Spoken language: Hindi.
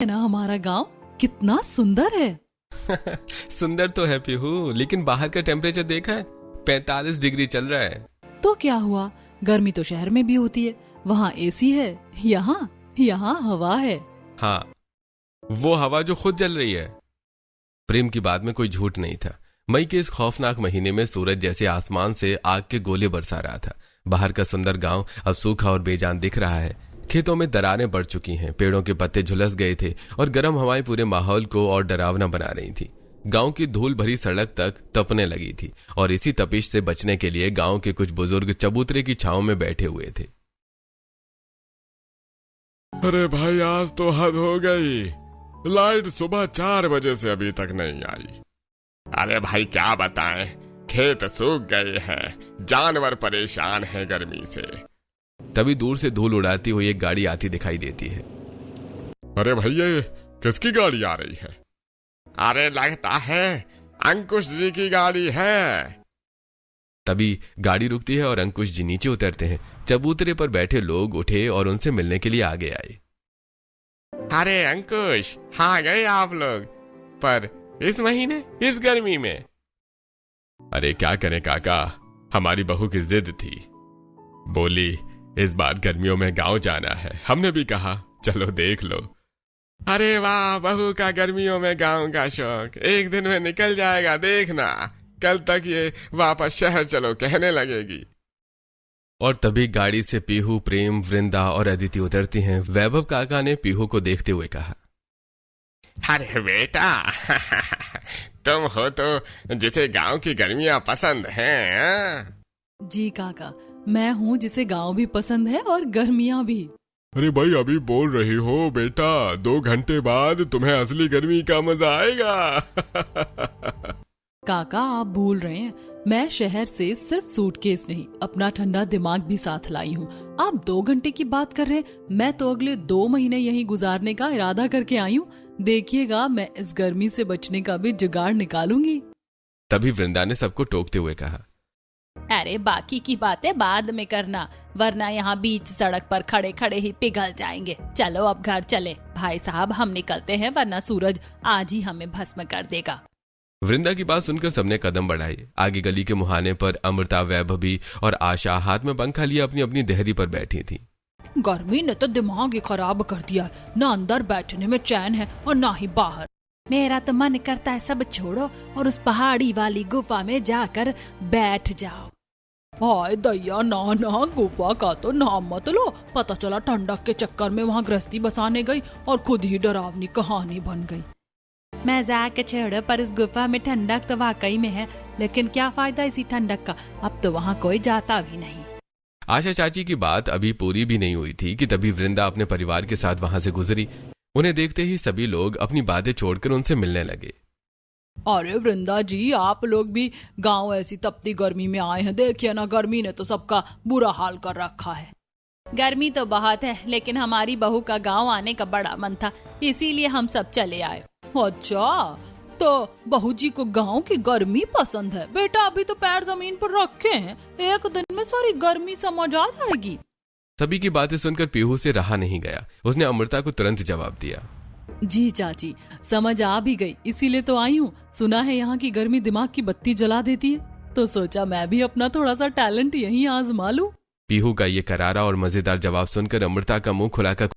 ना हमारा गांव कितना सुंदर है। सुंदर तो है पीहू, लेकिन बाहर का टेम्परेचर देखा है? 45 डिग्री चल रहा है। तो क्या हुआ, गर्मी तो शहर में भी होती है, वहाँ एसी है, यहाँ हवा है। हाँ, वो हवा जो खुद जल रही है। प्रेम की बात में कोई झूठ नहीं था। मई के इस खौफनाक महीने में सूरज जैसे आसमान से आग के गोले बरसा रहा था। बाहर का सुंदर गांव अब सूखा और बेजान दिख रहा है। खेतों में दरारें बढ़ चुकी हैं, पेड़ों के पत्ते झुलस गए थे और गर्म हवाएं पूरे माहौल को और डरावना बना रही थी। गांव की धूल भरी सड़क तक तपने लगी थी और इसी तपिश से बचने के लिए गांव के कुछ बुजुर्ग चबूतरे की छांव में बैठे हुए थे। अरे भाई, आज तो हद हो गई। लाइट सुबह 4 बजे से अभी तक नहीं आई। अरे भाई क्या बताएं, खेत सूख गए हैं, जानवर परेशान हैं गर्मी से। तभी दूर से धूल उड़ाती हुई एक गाड़ी आती दिखाई देती है। अरे भैया, ये किसकी गाड़ी आ रही है? अरे लगता है अंकुश जी की गाड़ी है। तभी गाड़ी रुकती है और अंकुश जी नीचे उतरते हैं। चबूतरे पर बैठे लोग उठे और उनसे मिलने के लिए आगे आए। अरे अंकुश, हाँ गए आप लोग, पर इस महीने इस गर्मी में? अरे क्या करें काका, हमारी बहू की जिद थी। बोली इस बार गर्मियों में गांव जाना है। हमने भी कहा चलो देख लो। अरे वाह, बहू का गर्मियों में गांव का शौक एक दिन में निकल जाएगा, देखना। कल तक ये वापस शहर चलो कहने लगेगी। और तभी गाड़ी से पीहू, प्रेम, वृंदा और अदिति उतरती हैं। वैभव काका ने पीहू को देखते हुए कहा, अरे बेटा, तुम हो तो जिसे गांव की गर्मियां पसंद हैं। जी काका, मैं हूँ जिसे गांव भी पसंद है और गर्मियाँ भी। अरे भाई, अभी बोल रही हो बेटा, 2 घंटे बाद तुम्हें असली गर्मी का मजा आएगा। काका आप भूल रहे हैं, मैं शहर से सिर्फ सूटकेस नहीं, अपना ठंडा दिमाग भी साथ लाई हूँ। आप 2 घंटे की बात कर रहे हैं, मैं तो अगले 2 महीने यहीं गुजारने का इरादा करके आई हूँ। देखिएगा, मैं इस गर्मी से बचने का भी जुगाड़ निकालूंगी। तभी वृंदा ने सबको टोकते हुए कहा, अरे बाकी की बातें बाद में करना, वरना यहाँ बीच सड़क पर खड़े खड़े ही पिघल जाएंगे। चलो अब घर चले भाई साहब, हम निकलते हैं, वरना सूरज आज ही हमें भस्म कर देगा। वृंदा की बात सुनकर सबने कदम बढ़ाए। आगे गली के मुहाने पर अमृता, वैभवी और आशा हाथ में पंखा लिए अपनी अपनी देहरी पर बैठी थी। गर्मी ने तो दिमाग ही खराब कर दिया, ना अंदर बैठने में चैन है और ना ही बाहर। मेरा तो मन करता है सब छोड़ो और उस पहाड़ी वाली गुफा में जाकर बैठ जाओ। हाय दैया, ना गुफा का तो नाम मत लो। पता चला ठंडक के चक्कर में वहाँ गृहस्थी बसाने गई और खुद ही डरावनी कहानी बन गई। मजाक छोड़ो, पर इस गुफा में ठंडक तो वाकई में है, लेकिन क्या फायदा इसी ठंडक का, अब तो वहाँ कोई जाता भी नहीं। आशा चाची की बात अभी पूरी भी नहीं हुई थी कि तभी वृंदा अपने परिवार के साथ वहां से गुजरी। उन्हें देखते ही सभी लोग अपनी बातें छोड़कर उनसे मिलने लगे। अरे वृंदा जी, आप लोग भी गांव ऐसी तपती गर्मी में आए हैं। देखिए ना, गर्मी ने तो सबका बुरा हाल कर रखा है। गर्मी तो बहुत है, लेकिन हमारी बहू का गांव आने का बड़ा मन था, इसीलिए हम सब चले आए। अच्छा, तो बहू जी को गांव की गर्मी पसंद है। बेटा अभी तो पैर जमीन पर रखे हैं, एक दिन में सारी गर्मी समझ आ जाएगी। सभी की बातें सुनकर पीहू से रहा नहीं गया। उसने अमृता को तुरंत जवाब दिया, जी चाची, समझ आ भी गई, इसीलिए तो आई हूँ। सुना है यहाँ की गर्मी दिमाग की बत्ती जला देती है, तो सोचा मैं भी अपना थोड़ा सा टैलेंट यहीं आजमा लूं। पीहू का ये करारा और मजेदार जवाब सुनकर अमृता का मुंह खुलाकर